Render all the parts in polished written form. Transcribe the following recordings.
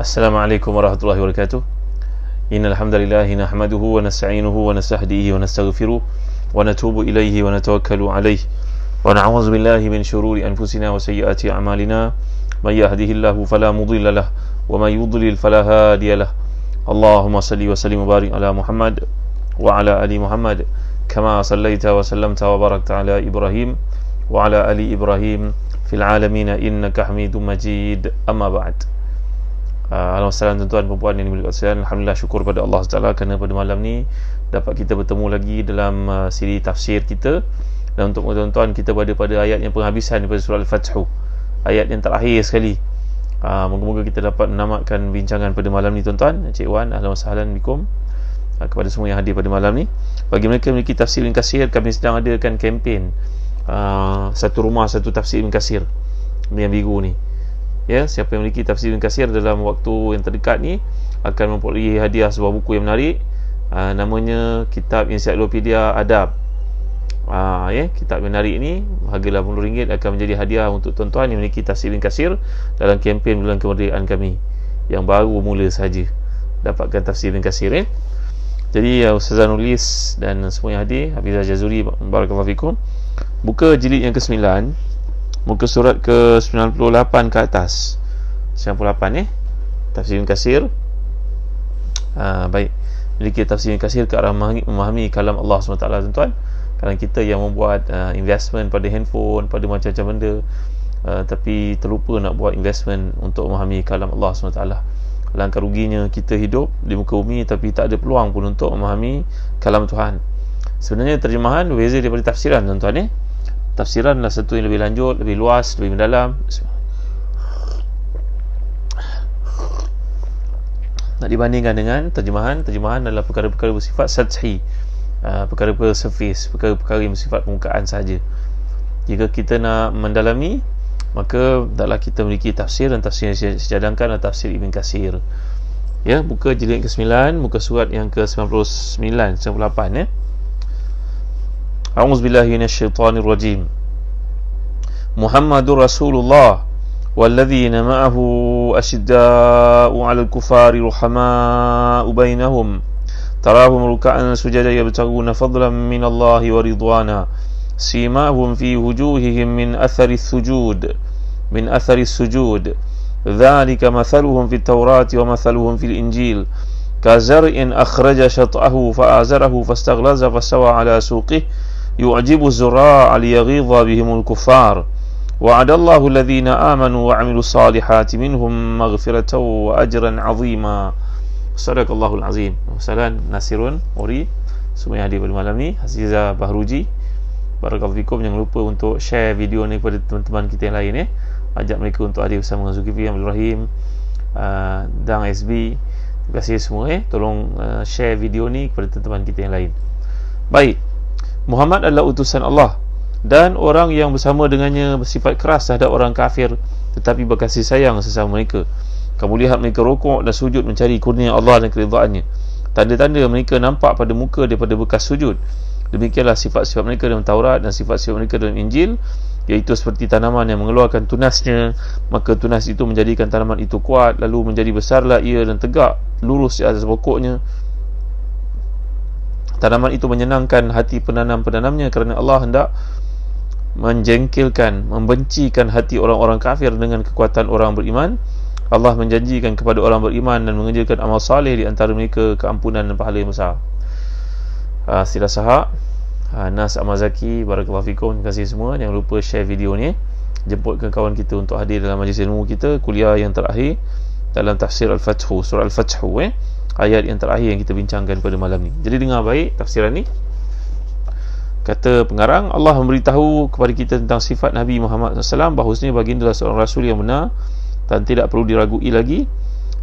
Assalamualaikum warahmatullahi wabarakatuh. Innal hamdalillah nahmaduhu wa nasta'inuhu wa nastahdihi wa nastaghfiruh wa natubu ilaihi wa natawakkalu alaihi wa na'udzu billahi min shururi anfusina wa sayyiati a'malina may yahdihillahu fala mudilla lahu wa may yudlil fala hadiya lahu. Allahumma salli wa sallim wa barik ala Muhammad wa ala ali Muhammad kama sallaita wa sallamta wa barakta ala Ibrahim wa ala ali Ibrahim fil alamin innaka Hamidum Majid. Amma ba'd. Alhamdulillah tuan-tuan dan puan yang dimiliki sekalian, alhamdulillah syukur pada Allah Taala kerana pada malam ni dapat kita bertemu lagi dalam siri tafsir kita. Dan untuk tuan-tuan, kita berada pada ayat yang penghabisan daripada surah Al-Fathu, ayat yang terakhir sekali. Moga-moga kita dapat menamatkan bincangan pada malam ni tuan-tuan. Encik Wan, ahlan wa sahlan bikum, kepada semua yang hadir pada malam ni. Bagi mereka yang memiliki tafsir Ibn Katsir, kami sedang adakan kempen satu rumah satu tafsir Ibn Katsir yang biru ni. Ya, siapa yang memiliki tafsir Ibn Katsir dalam waktu yang terdekat ni akan memperoleh hadiah sebuah buku yang menarik. Namanya Kitab Ensiklopedia Adab. Kitab yang menarik ni harga RM80 akan menjadi hadiah untuk tuan-tuan yang memiliki tafsir Ibn Katsir dalam kempen bulan kemerdekaan kami yang baru mula saja dapatkan tafsir Ibn Katsir. Jadi Ustazah Nulis dan semua yang hadir, Hafizah Jazuri, barakallahu fikum, buka jilid yang ke-9, muka surat ke-98 ke atas. 98 tafsir Ibn Katsir. Baik, memiliki tafsir Ibn Katsir ke arah memahami kalam Allah SWT tuan-tuan. Kadang kita yang membuat investment pada handphone, pada macam-macam benda, tapi terlupa nak buat investment untuk memahami kalam Allah SWT. Langkah ruginya kita hidup di muka bumi tapi tak ada peluang pun untuk memahami kalam Tuhan. Sebenarnya terjemahan berbeza daripada tafsiran tuan-tuan. Tafsiran adalah satu yang lebih lanjut, lebih luas, lebih mendalam. Nak dibandingkan dengan terjemahan, terjemahan adalah perkara-perkara bersifat sathi, perkara-perkara surface, perkara-perkara yang bersifat permukaan saja. Jika kita nak mendalami, maka hendaklah kita memiliki tafsir, dan tafsir yang saya cadangkan adalah tafsir Ibn Katsir. Ya, buka jilid ke-9, muka surat yang ke-99, 98 A'udzu billahi minasyaitonir rajim. Muhammadur Rasulullah walladzina ma'ahu asyidda'u 'alal kufari ruhama'u bainahum tarahum ruk'an sujada yabtaghuna fadlan minallahi wa ridwana simahum fi wujuhihim min athari sujud dzalika mathaluhum fit tawrati wa mathaluhum fil injil kazar'in akhraja shat'ahu fa'azarahu fastaghlaza fastawa 'ala suqihi يعجب الزراع ليغيظ بهم الكفار وعد الله الذين آمنوا وعملوا الصالحات منهم مغفرة وأجرا عظيما. صدق الله العظيم. Salam Nasirun Uri, semua yang hadir pada malam ni, Haziza Bahruji, barakallahu fikum. Jangan lupa untuk share video ni kepada teman-teman kita yang lain. Ajak mereka untuk hadir bersama Zulkifli Abdul Rahim, Dang SB. Terima kasih semua. Tolong share video ni kepada teman-teman kita yang lain. Baik, Muhammad adalah utusan Allah, dan orang yang bersama dengannya bersifat keras terhadap orang kafir tetapi berkasih sayang sesama mereka. Kamu lihat mereka rukuk dan sujud mencari kurnia Allah dan keridhaannya. Tanda-tanda mereka nampak pada muka daripada bekas sujud. Demikianlah sifat-sifat mereka dalam Taurat dan sifat-sifat mereka dalam Injil, iaitu seperti tanaman yang mengeluarkan tunasnya, maka tunas itu menjadikan tanaman itu kuat, lalu menjadi besarlah ia dan tegak lurus di atas pokoknya. Tanaman itu menyenangkan hati penanam-penanamnya kerana Allah hendak menjengkelkan, membencikan hati orang-orang kafir dengan kekuatan orang beriman. Allah menjanjikan kepada orang beriman dan mengerjakan amal saleh di antara mereka keampunan dan pahala yang besar. Sila Sahak, Nas Amazaki, barakallahu fikum. Terima kasih semua. Jangan lupa share video ni, jemputkan kawan kita untuk hadir dalam majlis ilmu kita, kuliah yang terakhir dalam tafsir Al-Fathu, surah Al-Fathu, ayat yang terakhir yang kita bincangkan pada malam ni. Jadi dengar baik tafsiran ni. Kata pengarang, Allah memberitahu kepada kita tentang sifat Nabi Muhammad SAW, bahawasanya baginda adalah seorang rasul yang benar dan tidak perlu diragui lagi.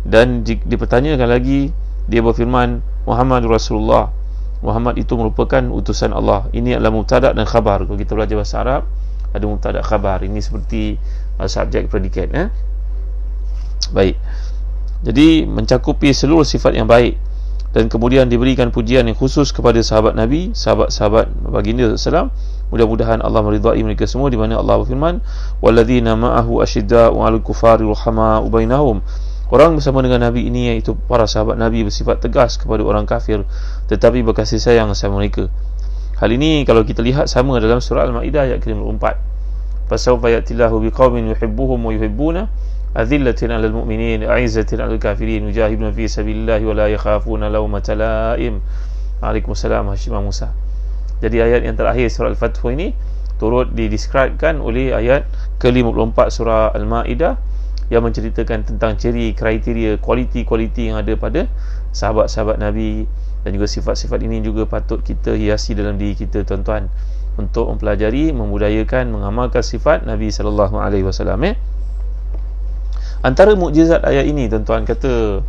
Dan dipertanyakan lagi, dia berfirman, Muhammad Rasulullah, Muhammad itu merupakan utusan Allah. Ini adalah mubtada' dan khabar. Kalau kita belajar bahasa Arab, ada mubtada' khabar. Ini seperti subjek predikat. Baik, jadi mencakupi seluruh sifat yang baik, dan kemudian diberikan pujian yang khusus kepada sahabat Nabi, sahabat-sahabat baginda SAW. Mudah-mudahan Allah meridai mereka semua, di mana Allah berfirman, walladzina ma'ahu asyidda'u 'alal kufari ruhama'u bainahum Orang bersama dengan Nabi ini, iaitu para sahabat Nabi, bersifat tegas kepada orang kafir tetapi berkasih sayang sama mereka. Hal ini kalau kita lihat sama dalam surah Al-Ma'idah ayat ke-54. Fasawfa ya'tillahu biqaumin yuhibbuhum wa yuhibbuna azillatin 'alal mu'minin a'izzatin 'alal kafirin yujahiduna fi sabilillahi wa la yakhafuna lawmata la'im. Waalaikumsalam Hashim Musa. Jadi ayat yang terakhir surah Al-Fath ini turut dideskripsikan oleh ayat ke-54 surah Al-Ma'idah yang menceritakan tentang ciri, kriteria, kualiti-kualiti yang ada pada sahabat-sahabat Nabi, dan juga sifat-sifat ini juga patut kita hiasi dalam diri kita, tuan-tuan, untuk mempelajari, membudayakan, mengamalkan sifat Nabi sallallahu alaihi wasallam. Antara mukjizat ayat ini, tuan-tuan, kata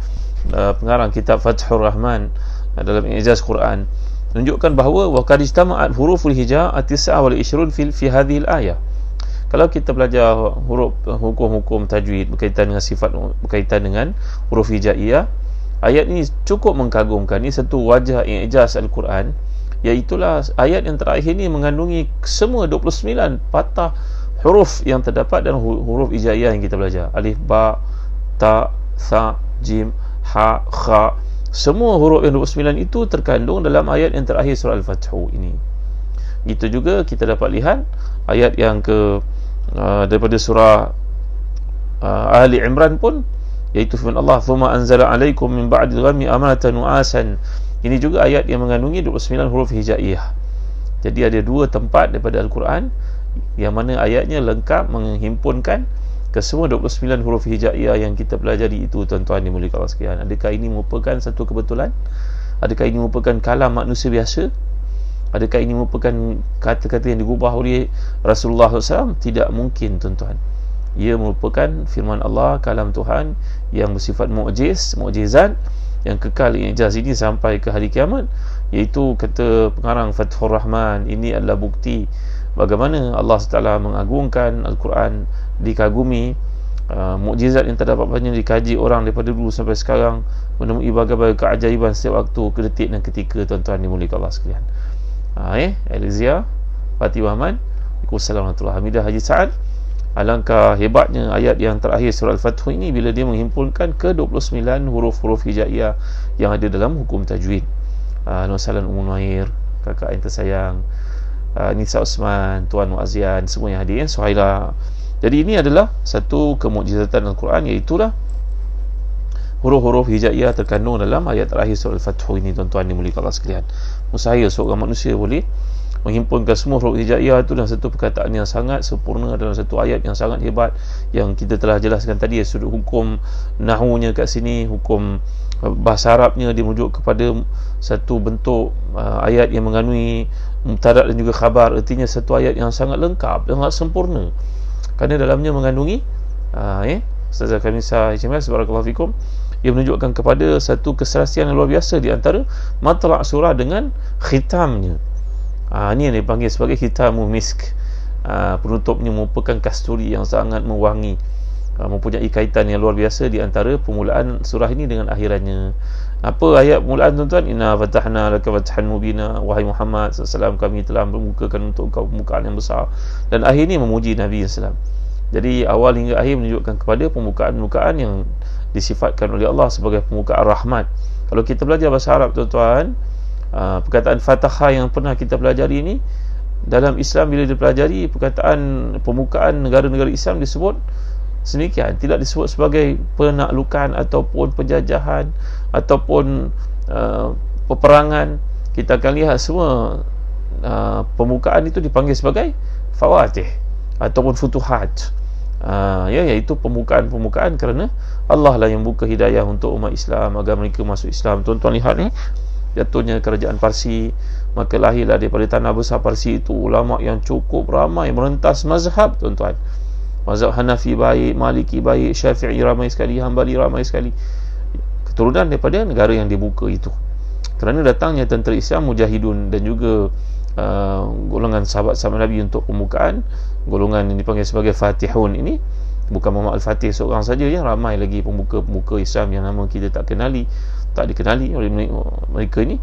pengarang kitab Fathur Rahman dalam I'jaz Quran, menunjukkan bahawa wa qad istama'at huruful hijaa at-tis'a wal 20 fi hadhihi al-ayah. Kalau kita belajar huruf hukum-hukum tajwid berkaitan dengan sifat, berkaitan dengan huruf hijaiyah, ayat ini cukup mengagumkan. Ini satu wajah i'jaz Al-Quran, iaitulah ayat yang terakhir ini mengandungi semua 29 patah huruf yang terdapat dalam huruf hijaiyah yang kita belajar. Alif, ba, ta, tha, jim, ha, kha. Semua huruf yang 29 itu terkandung dalam ayat yang terakhir surah Al-Fath ini. Gitu juga kita dapat lihat ayat yang daripada surah Ali Imran pun, iaitu firman Allah, "Thumma anzala 'alaikum min ba'dil ghammi amanatan nu'asan." Ini juga ayat yang mengandungi 29 huruf hijaiyah. Jadi ada dua tempat daripada Al-Quran yang mana ayatnya lengkap menghimpunkan ke semua 29 huruf hijaiyah yang kita pelajari itu, tuan-tuan dimuliakan Allah sekalian. Adakah ini merupakan satu kebetulan? Adakah ini merupakan kalam manusia biasa? Adakah ini merupakan kata-kata yang digubah oleh Rasulullah SAW? Tidak mungkin, tuan-tuan. Ia merupakan firman Allah, kalam Tuhan yang bersifat mukjizat, yang kekal i'jaz ini sampai ke hari kiamat. Iaitu kata pengarang Fathur Rahman, ini adalah bukti bagaimana Allah SWT mengagungkan Al-Quran, dikagumi, mukjizat yang terdapat banyak dikaji orang daripada dulu sampai sekarang, menemui berbagai keajaiban setiap waktu, kedetik dan ketika, tuan-tuan dimuliakan Allah sekalian. Elizia Fatih Wahman, Waalaikumsalam warahmatullahi wabarakatuh. Hamidah Haji Sa'ad, alangkah hebatnya ayat yang terakhir surah Al-Fath ini bila dia menghimpunkan ke 29 huruf-huruf hijaiyah yang ada dalam hukum tajwid. Nusalan Ummu Nuair, kakak yang tersayang, Nisa Osman, Tuan Muazzian, semua yang hadir, Suhaila. Jadi ini adalah satu kemukjizatan Al-Quran, iaitulah huruf-huruf hijaiyah terkandung dalam ayat terakhir surah Al-Fath ini, tuan-tuan dimuliakan Allah sekalian. Mustahil seorang manusia boleh menghimpunkan semua huruf hijaiyah itu dalam satu perkataan yang sangat sempurna, dalam satu ayat yang sangat hebat yang kita telah jelaskan tadi. Sudut hukum nahwunya kat sini, hukum bahasa Arabnya dia merujuk kepada satu bentuk ayat yang mengandungi mubtada dan juga khabar. Artinya satu ayat yang sangat lengkap, sangat sempurna, kerana dalamnya mengandungi Ustazah Kamisa HMS, barakallahu fikum, ia menunjukkan kepada satu keserasian yang luar biasa di antara matla' surah dengan khitamnya. Ini yang dipanggil sebagai khitamu misk. Penutupnya merupakan kasturi yang sangat mewangi, mempunyai kaitan yang luar biasa di antara permulaan surah ini dengan akhirannya. Apa ayat permulaan, tuan-tuan? Inna fatahna laka fathan mubina, wahai Muhammad SAW, kami telah membukakan untuk kau pembukaan yang besar. Dan akhir ini memuji Nabi SAW. Jadi awal hingga akhir menunjukkan kepada pembukaan-pembukaan yang disifatkan oleh Allah sebagai pembukaan rahmat. Kalau kita belajar bahasa Arab, tuan-tuan, perkataan Fatahah yang pernah kita pelajari ini dalam Islam, bila dipelajari perkataan pembukaan negara-negara Islam disebut sedemikian, tidak disebut sebagai penaklukan ataupun penjajahan ataupun peperangan. Kita akan lihat semua pembukaan itu dipanggil sebagai fawatih ataupun futuhat, iaitu pembukaan-pembukaan kerana Allah lah yang buka hidayah untuk umat Islam agar mereka masuk Islam. Tuan-tuan lihat ni, jatuhnya kerajaan Parsi, maka lahirlah daripada tanah besar Parsi itu ulama yang cukup ramai merentas mazhab, tuan-tuan. Mazhab Hanafi baik, Maliki baik, Syafi'i ramai sekali, Hambali ramai sekali, keturunan daripada negara yang dibuka itu. Kerana datangnya tentera Islam, mujahidun, dan juga golongan sahabat-sahabat Nabi untuk pembukaan, golongan yang dipanggil sebagai Fatihun ini, bukan Muhammad Al-Fatih seorang saja, ya, ramai lagi pembuka-pembuka Islam yang nama kita tak dikenali oleh mereka ini.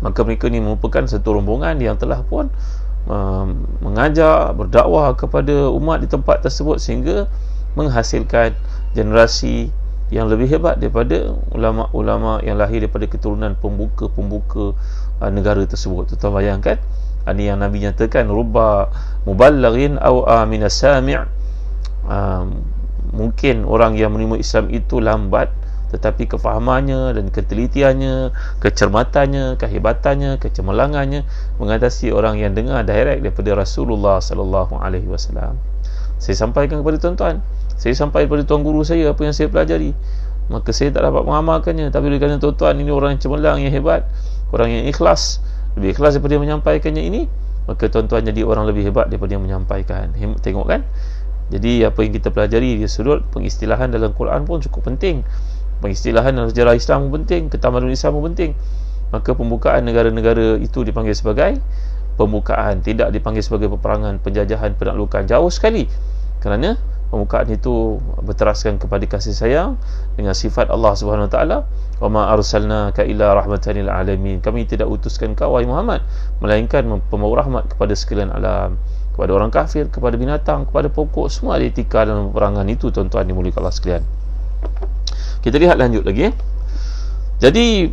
Maka mereka ni merupakan satu rombongan yang telah pun mengajar, berdakwah kepada umat di tempat tersebut sehingga menghasilkan generasi yang lebih hebat daripada ulama-ulama yang lahir daripada keturunan pembuka negara tersebut. Tuan bayangkan, ini yang Nabi nyatakan, rubba muballaghin aw aminas sami'. Mungkin orang yang menerima Islam itu lambat, tetapi kefahamannya dan ketelitiannya, kecermatannya, kehebatannya, kecemerlangannya mengatasi orang yang dengar direct daripada Rasulullah sallallahu alaihi wasallam. Saya sampaikan kepada tuan-tuan, saya sampaikan kepada tuan guru saya apa yang saya pelajari, maka saya tak dapat mengamalkannya, tapi kerana tuan-tuan ini orang yang cemerlang, yang hebat, orang yang ikhlas, lebih ikhlas daripada yang menyampaikannya ini, maka tuan-tuan jadi orang lebih hebat daripada yang menyampaikan. Tengok kan? Jadi apa yang kita pelajari di sudut pengistilahan dalam Quran pun cukup penting, pengistilahan dalam sejarah Islam pun penting, ketamadunan Islam pun penting. Maka pembukaan negara-negara itu dipanggil sebagai pembukaan, tidak dipanggil sebagai peperangan, penjajahan, penaklukan. Jauh sekali, kerana pembukaan itu berteraskan kepada kasih sayang dengan sifat Allah Subhanahu Wa Taala, wa ma arsalnaka illa rahmatan lil alamin. Kami tidak utuskan kau wahai Muhammad melainkan pembawa rahmat kepada sekalian alam, kepada orang kafir, kepada binatang, kepada pokok. Semua ada etika dalam peperangan itu, tuan-tuan dimuliakan Allah sekalian. Kita lihat lanjut lagi. Jadi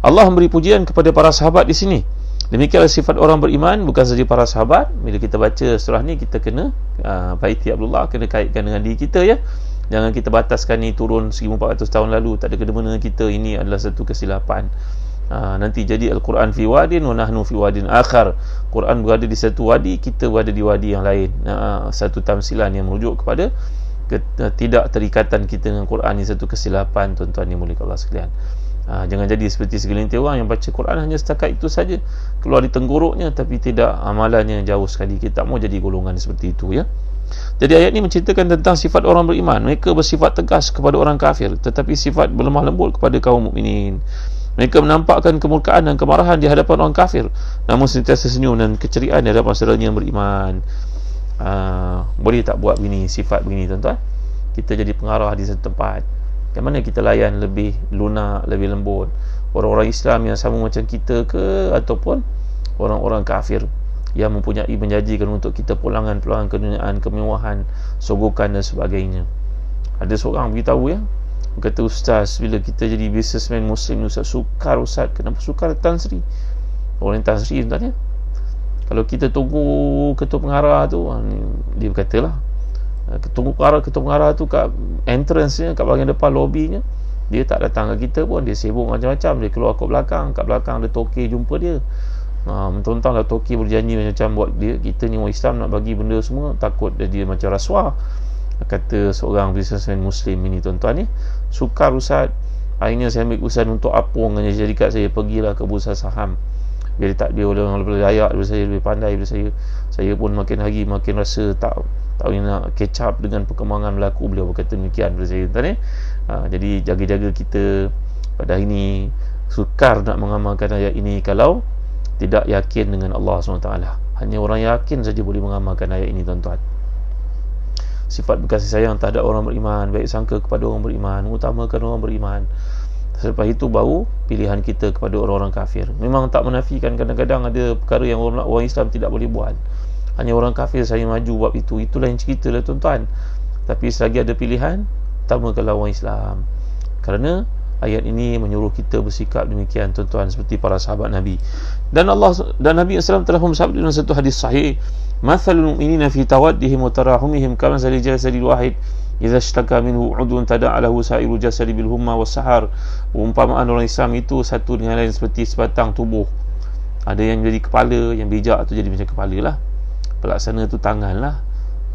Allah memberi pujian kepada para sahabat di sini. Demikianlah sifat orang beriman, bukan saja para sahabat. Bila kita baca surah ni, kita kena baiti Abdullah, kena kaitkan dengan diri kita, ya. Jangan kita bataskan ni turun 1400 tahun lalu, tak ada kena-mena dengan kita. Ini adalah satu kesilapan. Nanti jadi Al-Quran fi wadin wa nahnu fi wadin akhar. Quran berada di satu wadi, kita berada di wadi yang lain. Satu tamsilan yang merujuk kepada tidak terikatan kita dengan Quran. Ini satu kesilapan, tuan-tuan yang muliakan Allah sekalian. Jangan jadi seperti segelintir orang yang baca Quran hanya setakat itu saja, keluar di tenggoroknya, tapi tidak amalannya jauh sekali. Kita tak mau jadi golongan seperti itu, ya. Jadi ayat ini menceritakan tentang sifat orang beriman. Mereka bersifat tegas kepada orang kafir, tetapi sifat berlemah lembut kepada kaum mukminin. Mereka menampakkan kemurkaan dan kemarahan di hadapan orang kafir, namun sentiasa senyum dan keceriaan di hadapan saudaranya yang beriman. Boleh tak buat begini, sifat begini, tuan-tuan? Kita jadi pengarah di satu tempat, yang mana kita layan lebih lunak, lebih lembut orang-orang Islam yang sama macam kita ke, ataupun orang-orang kafir yang mempunyai menjanjikan untuk kita pulangan-pulangan keduniaan, kemewahan, sogokan dan sebagainya. Ada seorang beritahu, ya, kata, ustaz, bila kita jadi businessman Muslim, ustaz sukar. Ustaz, kenapa sukar? Tan Sri, orang Tan Sri, tuan, ya. Kalau kita tunggu ketua pengarah tu, dia berkatalah, ketua pengarah tu kat entrance-nya, kat bahagian depan lobbynya, dia tak datang ke kita pun. Dia sibuk macam-macam, dia keluar kat belakang ada toke jumpa dia. Mentang-mentang lah toke berjanji macam buat dia, kita ni orang Islam nak bagi benda semua, takut dia macam rasuah. Kata seorang businessman Muslim ini, tuan-tuan, ni sukar ustaz. Akhirnya saya ambil keputusan untuk apung dengan syarikat saya, pergilah ke bursa saham. Dia orang lebih layak daripada saya, lebih pandai daripada saya pun makin hari makin rasa tak boleh nak catch up dengan perkembangan berlaku. Beliau berkata demikian kepada saya, tuan, jadi jaga-jaga kita pada hari ini. Sukar nak mengamalkan ayat ini kalau tidak yakin dengan Allah SWT. Hanya orang yakin saja boleh mengamalkan ayat ini, tuan-tuan. Sifat berkasih sayang terhadap orang beriman, baik sangka kepada orang beriman, mengutamakan orang beriman. Selepas itu baru pilihan kita kepada orang-orang kafir. Memang tak menafikan kadang-kadang ada perkara yang orang Islam tidak boleh buat, hanya orang kafir saya maju buat itu. Itulah yang cerita lah, tuan-tuan. Tapi selagi ada pilihan, utamakanlah orang Islam. Kerana ayat ini menyuruh kita bersikap demikian, tuan-tuan, seperti para sahabat Nabi. Dan Nabi SAW telah bersabda dalam satu hadis sahih, mathalul mu'minina fi tawaddihim wa tarahumihim kamathali jasadil wahid idza ishtaka minhu 'udwun tada'alahu sa'iru jasadi bil humma was sahar. Umpamaan orang Islam itu satu dengan lain seperti sebatang tubuh. Ada yang jadi kepala, yang bijak tu jadi macam kepala lah, pelaksana tu tangan lah,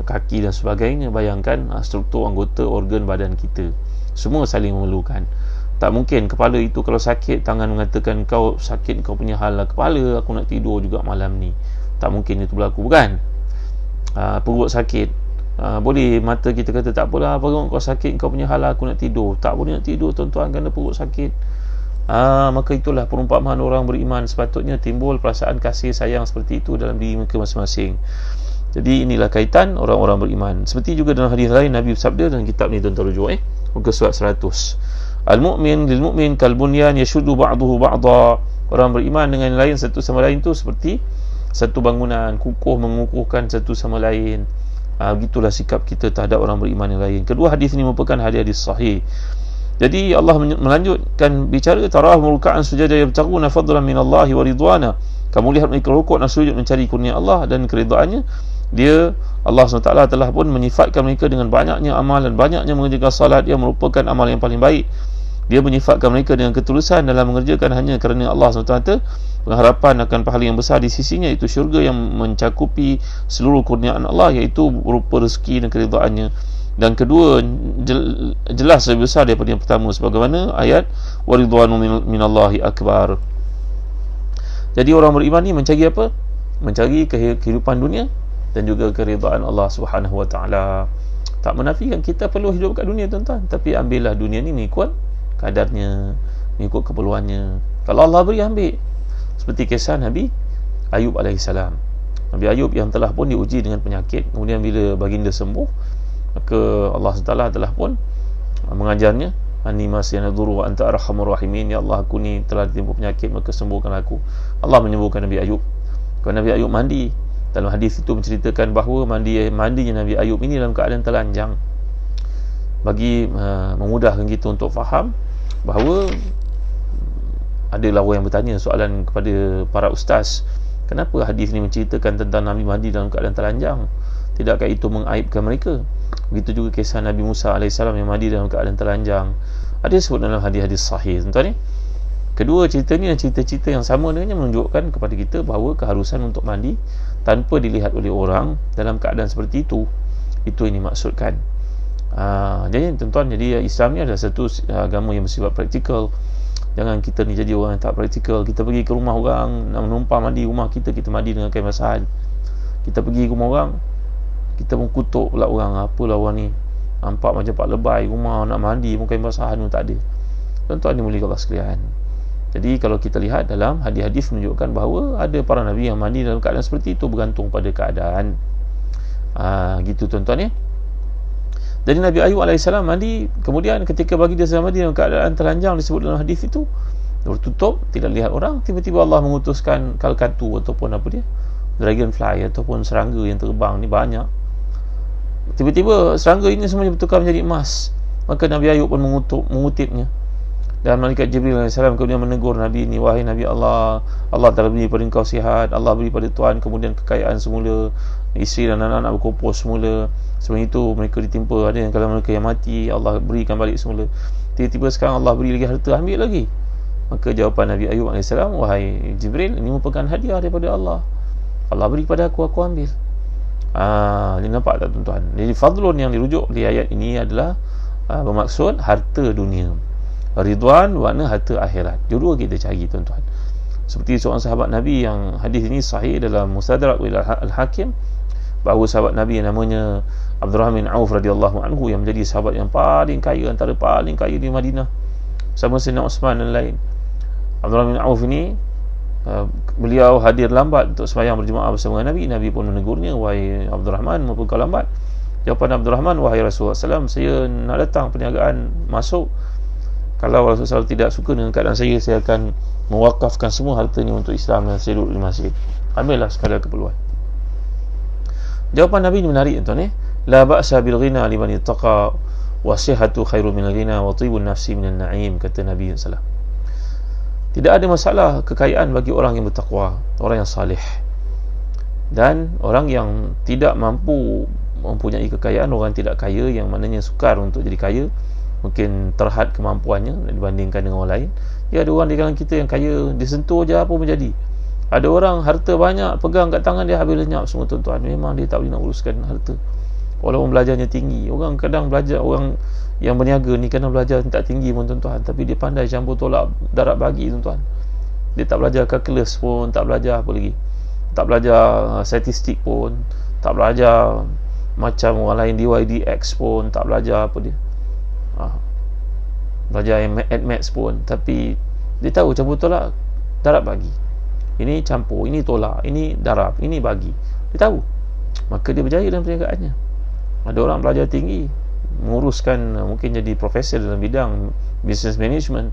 kaki dan sebagainya. Bayangkan struktur anggota organ badan kita, semua saling memerlukan. Tak mungkin kepala itu kalau sakit, tangan mengatakan kau sakit, kau punya hal lah kepala, aku nak tidur juga malam ni. Tak mungkin itu berlaku, bukan? Perut sakit, boleh mata kita kata tak apalah, perut kau sakit, kau punya hal lah, aku nak tidur. Tak boleh nak tidur, tuan-tuan, kerana perut sakit. Maka itulah perumpamaan orang beriman. Sepatutnya timbul perasaan kasih sayang seperti itu dalam diri mereka masing-masing. Jadi inilah kaitan orang-orang beriman. Seperti juga dalam hadis lain, Nabi bersabda dalam kitab ni, tuan-tuan rujuk, muka surat 100, al-mu'min lil-mu'min kal-bunyan yashuddu ba'duhu ba'dha. Orang beriman dengan lain satu sama lain tu seperti satu bangunan, kukuh mengukuhkan satu sama lain. Begitulah sikap kita terhadap orang beriman yang lain. Kedua, hadis ini merupakan hadis sahih. Jadi Allah melanjutkan bicara, tarahum ruk'an sujada yabtaguna fadlan minallahi wa ridwana. Kamu lihat mereka rukuk dan sujud mencari kurnia Allah dan keridhaannya. Dia, Allah SWT telah pun menyifatkan mereka dengan banyaknya amal dan banyaknya mengerjakan salat yang merupakan amal yang paling baik. Dia menyifatkan mereka dengan ketulusan dalam mengerjakan hanya kerana Allah SWT, pengharapan akan pahala yang besar di sisinya, itu syurga yang mencakupi seluruh kurniaan Allah, iaitu berupa rezeki dan keridhaannya. Dan kedua, jelas lebih besar daripada yang pertama, sebagaimana ayat waridwanu minallahi akbar. Jadi orang beriman ni mencari apa? Mencari kehidupan dunia dan juga keridhaan Allah Subhanahu wa taala. Tak menafikan kita perlu hidup kat dunia, tuan-tuan, tapi ambillah dunia ni mengikut kadarnya, mengikut keperluannya. Kalau Allah beri, ambil. Seperti kisah Nabi Ayub alaihissalam. Nabi Ayub yang telah pun diuji dengan penyakit, kemudian bila baginda sembuh, maka Allah SWT telah pun mengajarnya, Ani masyanaduru wa anta arhamur rahimin. Ya Allah, aku ni telah ditimpa penyakit, maka sembuhkan aku. Allah menyembuhkan Nabi Ayub. Kalau Nabi Ayub mandi, dalam hadis itu menceritakan bahawa mandinya Nabi Ayub ini dalam keadaan telanjang, bagi memudahkan kita untuk faham bahawa adalah orang yang bertanya soalan kepada para ustaz, kenapa hadis ini menceritakan tentang Nabi mandi dalam keadaan telanjang? Tidakkah itu mengaibkan mereka? Begitu juga kisah Nabi Musa AS yang mandi dalam keadaan telanjang. Ada sebut dalam hadis-hadis sahih, tuan-tuan ni. Kedua cerita ni dan cerita-cerita yang sama dengannya menunjukkan kepada kita bahawa keharusan untuk mandi tanpa dilihat oleh orang dalam keadaan seperti itu yang dimaksudkan. Jadi tuan-tuan, jadi Islam ni adalah satu agama yang bersifat praktikal. Jangan kita ni jadi orang yang tak praktikal. Kita pergi ke rumah orang, nak menumpang mandi rumah kita, kita mandi dengan kain basahan. Kita pergi ke rumah orang, kita pun kutuk pula orang, apalah orang ni nampak macam pak lebay, rumah nak mandi pun kain basahan pun tak ada. Tuan-tuan ni mulia Allah sekalian. Jadi kalau kita lihat dalam hadis-hadis menunjukkan bahawa ada para nabi yang mandi dalam keadaan seperti itu, bergantung pada keadaan. Gitu tuan-tuan ya. Jadi Nabi Ayub AS mandi, kemudian ketika bagi dia mandi dalam keadaan telanjang, disebut dalam hadis itu, tertutup, tidak lihat orang, tiba-tiba Allah mengutuskan kalkatu ataupun apa dia, dragonfly ataupun serangga yang terbang ni banyak. Tiba-tiba serangga ini semuanya bertukar menjadi emas. Maka Nabi Ayub pun mengutipnya. Dan malaikat Jibril AS kemudian menegur Nabi ini, wahai Nabi Allah, Allah telah beri pada engkau sihat, Allah beri pada Tuhan kemudian kekayaan semula, isteri dan anak-anak berkumpul semula. Sebelum itu mereka ditimpa, ada yang kalau mereka yang mati, Allah berikan balik semula. Tiba-tiba sekarang Allah beri lagi harta, ambil lagi. Maka jawapan Nabi Ayub AS, wahai Jibril, ini merupakan hadiah daripada Allah. Allah beri pada aku ambil. Ini nampak tak tuan-tuan? Jadi fadlun yang dirujuk di ayat ini adalah bermaksud harta dunia. Ridwan makna harta akhirat. Dua kita cari tuan-tuan. Seperti seorang sahabat Nabi yang hadis ini sahih dalam Mustadrak Al-Hakim, bahawa sahabat Nabi yang namanya Abdurrahman bin Auf radhiyallahu anhu yang menjadi sahabat yang paling kaya, antara paling kaya di Madinah, sama Sayyidina Uthman dan lain. Abdurrahman bin Auf ini beliau hadir lambat untuk sembahyang berjemaah bersama Nabi. Nabi pun menegurnya, wahai Abdurrahman, mengapa kau lambat? Jawapan Abdurrahman, wahai Rasulullah SAW, saya nak datang perniagaan masuk. Kalau Rasulullah SAW tidak suka dengan keadaan saya akan mewakafkan semua harta ini untuk Islam dan saya duduk di masjid. Ambillah sekadar keperluan. Jawapan Nabi ini menarik tuan-tuan. La ba'sa bil ghina liman ittaqa wa sihhatu khairu min al-ghina wa tibun nafsi min an-na'im, kata Nabi SAW. Tidak ada masalah kekayaan bagi orang yang bertakwa, orang yang salih. Dan orang yang tidak mampu mempunyai kekayaan, orang tidak kaya yang maknanya sukar untuk jadi kaya, mungkin terhad kemampuannya dibandingkan dengan orang lain. Ya, ada orang di kalangan kita yang kaya, disentuh je apa pun jadi. Ada orang harta banyak, pegang kat tangan dia habis lenyap semua tuan-tuan. Memang dia tak boleh nak uruskan harta, walaupun belajarnya tinggi. Orang kadang belajar, orang yang berniaga ni kadang belajar tak tinggi pun tuan-tuan, tapi dia pandai campur tolak darab bagi tuan-tuan. Dia tak belajar calculus pun, tak belajar apa lagi, tak belajar statistik pun, tak belajar macam orang lain DYDX pun, tak belajar apa dia, belajar maths pun, tapi dia tahu campur tolak darab bagi, ini campur, ini tolak, ini darab, ini bagi, dia tahu. Maka dia berjaya dalam perniagaannya. Ada orang belajar tinggi, menguruskan, mungkin jadi profesor dalam bidang business management,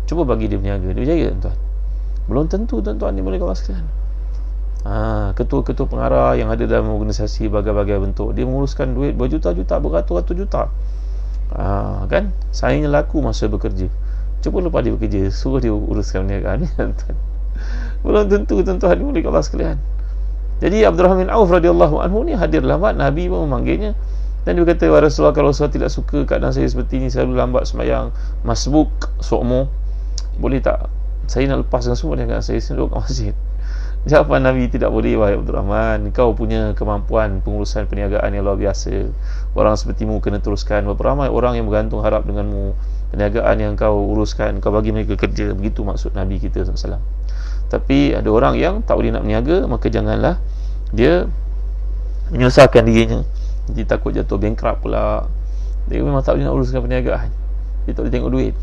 cuba bagi dia berniaga, dia berjaya tuan-tuan. Belum tentu tuan-tuan ni boleh kawas sekalian. Ketua-ketua pengarah yang ada dalam organisasi berbagai-bagai bentuk, dia menguruskan duit berjuta-juta, beratus-ratus juta. Kan sayangnya laku masa bekerja. Cuba lepas dia bekerja, suruh dia uruskan perniagaan ni. Belum tentu tuan-tuan dimulai Allah sekalian. Jadi Abdurrahman bin Auf radhiyallahu anhu ni hadir lambat, Nabi pun memanggilnya dan dia berkata, "Wahai Rasulullah, kalau Rasulullah tidak suka keadaan saya seperti ini, selalu lambat sembahyang, masbuk sukmu, boleh tak saya nak lepaskan semua perniagaan saya duduk kat masjid?" Jawapan Nabi, "Tidak boleh wahai Abdurrahman, kau punya kemampuan pengurusan perniagaan yang luar biasa. Orang sepertimu kena teruskan. Berapa ramai orang yang bergantung harap denganmu. Perniagaan yang kau uruskan, kau bagi mereka kerja." Begitu maksud Nabi kita SAW. Tapi ada orang yang tak boleh nak berniaga, maka janganlah dia menyusahkan dirinya. Dia takut jatuh bankrupt pula. Dia memang tak boleh nak uruskan perniagaan, dia tak boleh tengok duit.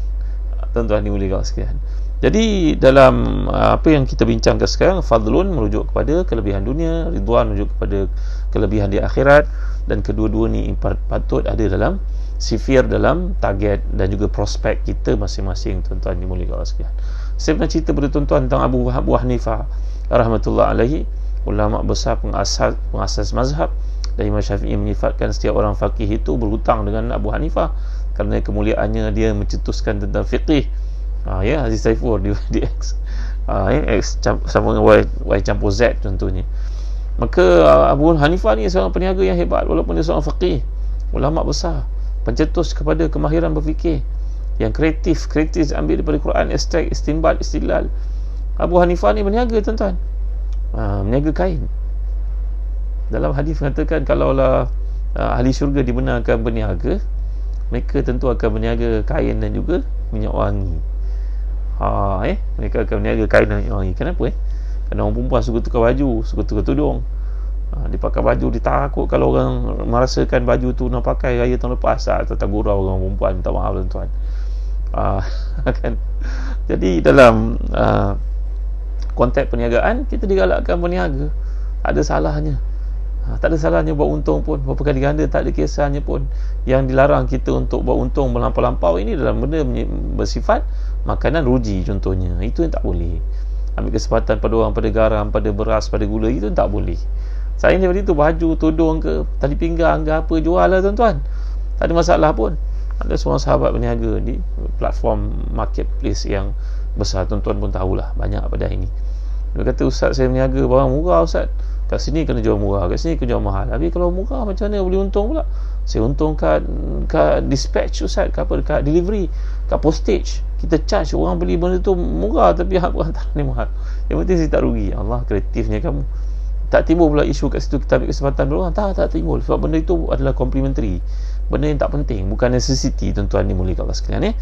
Tuan-tuan dimuliakan sekalian. Jadi dalam apa yang kita bincangkan sekarang, fadlun merujuk kepada kelebihan dunia, ridwan merujuk kepada kelebihan di akhirat, dan kedua-dua ni patut ada dalam sifir, dalam target dan juga prospek kita masing-masing. Tuan-tuan dimuliakan sekalian. Saya pernah cerita kepada tuan-tuan tentang Abu Hanifah rahmatullah alaihi, ulama besar pengasas mazhab, dan Imam Syafi'i menyifatkan setiap orang faqih itu berhutang dengan Abu Hanifah kerana kemuliaannya dia mencetuskan tentang fiqih. Aziz Saifur di X, X sama dengan Y campur Z contohnya. Maka Abu Hanifah ni seorang peniaga yang hebat, walaupun dia seorang faqih, ulama besar, pencetus kepada kemahiran berfikir yang kreatif ambil daripada Quran, ekstrak, istinbat, istidlal. Abu Hanifah ni berniaga tuan-tuan, berniaga kain. Dalam hadis mengatakan kalaulah ahli syurga dibenarkan berniaga, mereka tentu akan berniaga kain dan juga minyak wangi. Mereka akan berniaga kain dan minyak wangi. Kenapa? Kerana orang perempuan suka tukar baju, suka tukar tudung. Dia pakai baju, dia takut kalau orang merasakan baju tu nak pakai raya tahun lepas, tak gurau orang perempuan, minta maaf tuan-tuan. Kan? Jadi dalam konteks perniagaan, kita digalakkan berniaga. Ada salahnya? Tak ada salahnya buat untung pun, berapa kali ganda, tak ada kisahnya pun. Yang dilarang kita untuk buat untung melampau-lampau ini dalam benda bersifat makanan ruji contohnya, itu yang tak boleh. Ambil kesempatan pada orang, pada garam, pada beras, pada gula, itu tak boleh. Saya ni seperti tu, baju, tudung ke, tali pinggang ke apa, jual lah tuan-tuan, tak ada masalah pun. Ada seorang sahabat berniaga di platform marketplace yang besar, tuan-tuan pun tahulah, banyak pada ini. Dia kata, "Ustaz, saya berniaga barang murah Ustaz, kat sini kena jual murah, kat sini kena jual mahal. Tapi kalau murah macam mana boleh untung pula? Saya untung kat dispatch Ustaz, kat delivery, kat postage. Kita charge orang beli benda tu murah, tapi hantaran ni mahal. Yang penting saya tak rugi." Allah, kreatifnya kamu. Tak timbul pula isu kat situ kita ambil kesempatan dulu orang. Tak timbul, sebab benda itu adalah complementary, benda yang tak penting, bukan necessity. Tuan-tuan dimuliakan Allah sekalian.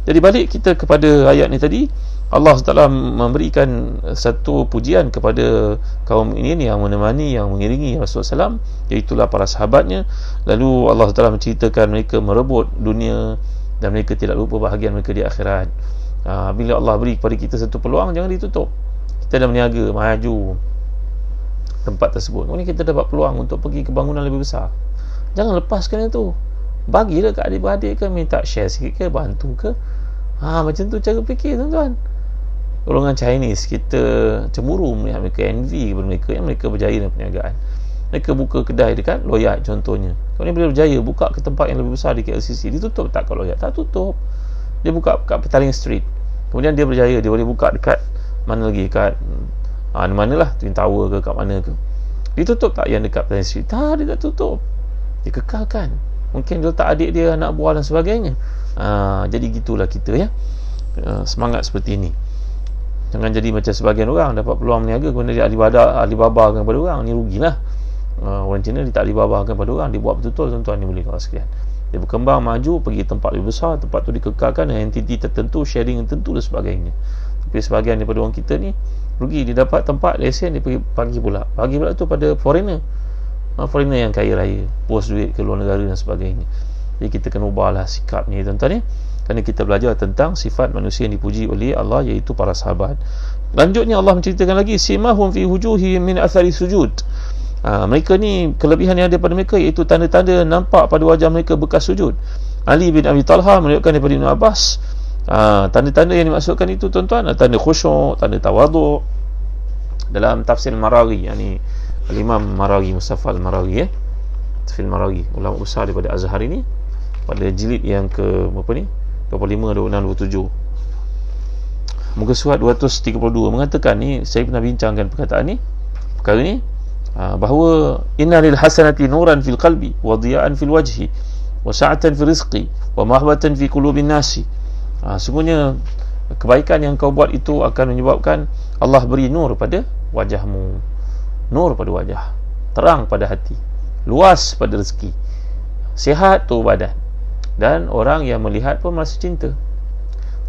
Jadi balik kita kepada ayat ni tadi, Allah SWT memberikan satu pujian kepada kaum ini yang menemani, yang mengiringi Rasulullah SAW, iaitulah para sahabatnya. Lalu Allah SWT menceritakan mereka merebut dunia dan mereka tidak lupa bahagian mereka di akhirat. Bila Allah beri kepada kita satu peluang, jangan ditutup. Kita dah berniaga, maju tempat tersebut, kemudian kita dapat peluang untuk pergi ke bangunan lebih besar, jangan lepaskan itu. Bagilah ke adik-beradik ke, minta share sikit ke, bantu ke. Macam tu cara fikir tuan-tuan. Golongan Chinese, kita cemburu melihat mereka, envy kepada mereka yang mereka berjaya dalam perniagaan. Mereka buka kedai dekat Loyat contohnya, kemudian bila berjaya buka ke tempat yang lebih besar di KLCC, ditutup tak kat Loyat? Tak tutup. Dia buka kat Petaling Street, kemudian dia berjaya, dia boleh buka dekat mana lagi, kat manalah, Twin Tower ke, kat mana ke. Ditutup tak yang dekat Petaling Street? Tak, dia tak tutup, dia kekalkan. Mungkin dia letak adik dia, anak buah dan sebagainya. Jadi gitulah kita ya, semangat seperti ini. Jangan jadi macam sebagian orang dapat peluang berniaga, kemudian dia Alibaba kepada orang, ni rugilah. Orang Cina dia tak Alibaba kepada orang, dia buat betul-betul tuan-tuan, ni boleh kalau sekalian. Dia berkembang maju, pergi tempat lebih besar, tempat tu dikekalkan dengan entiti tertentu, sharing tertentu dan sebagainya. Tapi sebagian daripada orang kita ni rugi, dia dapat tempat lesen, dia pergi bagi pula tu pada foreigner yang kaya raya, post duit ke luar negara dan sebagainya. Jadi kita kena ubahlah sikap ni tuan-tuan ya, kerana kita belajar tentang sifat manusia yang dipuji oleh Allah, iaitu para sahabat. Lanjutnya Allah menceritakan lagi, simahum fi wujuhihim min athari sujud. Mereka ni kelebihan yang ada pada mereka, iaitu tanda-tanda nampak pada wajah mereka bekas sujud. Ali bin Abi Talha meriwayatkan daripada Ibn Abbas, tanda-tanda yang dimaksudkan itu tuan-tuan, tanda khusyuk, tanda tawaduk, dalam tafsir Maraghi, yakni Al-Imam Maraghi, Mustafa Al-Maraghi, tafsir Maraghi, ulama besar daripada Azhar ini, pada jilid yang ke berapa ni, 25, 26, 27, muka surat 232, mengatakan ni, saya pernah bincangkan perkara ni, bahawa inna lil hasanati nuran fil qalbi wa dhiya'an fil wajhi wa sa'atan fil rizqi wa mahbatan fi qulubin nasi. Sungguhnya kebaikan yang kau buat itu akan menyebabkan Allah beri nur pada wajahmu, nur pada wajah, terang pada hati, luas pada rezeki, sihat tu badan, dan orang yang melihat pun merasa cinta.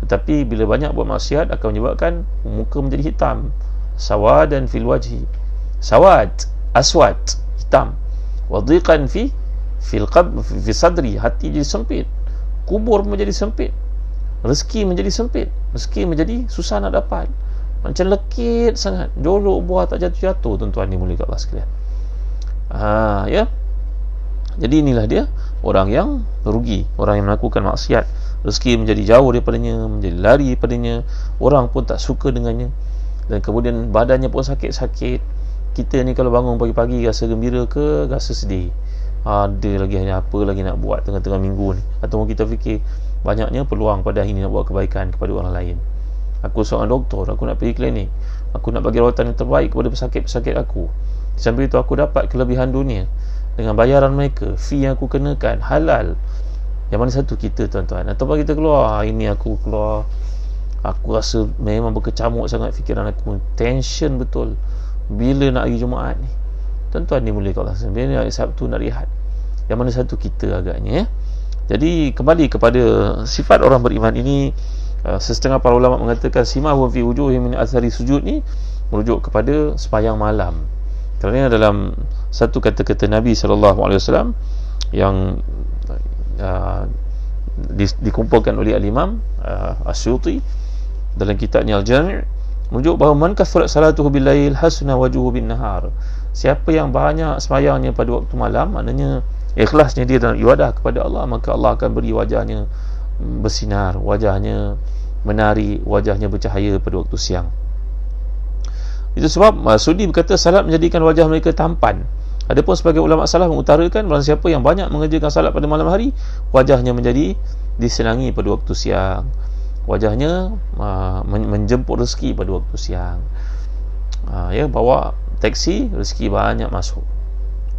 Tetapi bila banyak buat maksiat akan menyebabkan muka menjadi hitam, sawadan fil wajhi, sawad, aswad, hitam, wadhiqan fi sadri, hati jadi sempit, kubur menjadi sempit, rezeki menjadi sempit, rezeki menjadi susah nak dapat, macam lekit sangat, jolok buah tak jatuh-jatuh. Tuan-tuan dimuliakan Allah sekalian. Ya. Jadi inilah dia orang yang rugi, orang yang melakukan maksiat, rezeki menjadi jauh daripadanya, menjadi lari daripadanya, orang pun tak suka dengannya, dan kemudian badannya pun sakit-sakit. Kita ni kalau bangun pagi-pagi rasa gembira ke rasa sedih? Ada lagi, hanya apa lagi nak buat tengah-tengah minggu ni? Atau kita fikir banyaknya peluang pada hari ni nak buat kebaikan kepada orang lain. Aku seorang doktor, aku nak pergi klinik, aku nak bagi rawatan yang terbaik kepada pesakit-pesakit aku. Sambil itu aku dapat kelebihan dunia dengan bayaran mereka, fee yang aku kenakan halal. Yang mana satu kita, tuan-tuan? Atau bagi kita keluar, ini aku keluar, aku rasa memang berkecamuk sangat fikiran aku, tension betul bila nak pergi Jumaat ni. Tuan-tuan ni boleh kalau bila nak Sabtu nak rehat. Yang mana satu kita agaknya, ya. Jadi kembali kepada sifat orang beriman ini, setengah para ulama mengatakan simahum fi wujuhihim min athari sujud ni merujuk kepada sembahyang malam. Kerana dalam satu kata-kata Nabi SAW yang dikumpulkan oleh Al-Imam Asyuti dalam kitabnya Al-Jami', merujuk bahawa man kathurat salatuhu bil lail hasuna wajuhu bin nahar. Siapa yang banyak sembahyangnya pada waktu malam, maknanya ikhlasnya dia dalam ibadah kepada Allah, maka Allah akan beri wajahnya bersinar, wajahnya menari, wajahnya bercahaya pada waktu siang. Itu sebab Sudi berkata salat menjadikan wajah mereka tampan. Adapun sebagai ulama salaf mengutarakan barang siapa yang banyak mengerjakan salat pada malam hari, wajahnya menjadi disenangi pada waktu siang, wajahnya menjemput rezeki pada waktu siang. Ya, bawa teksi, rezeki banyak masuk.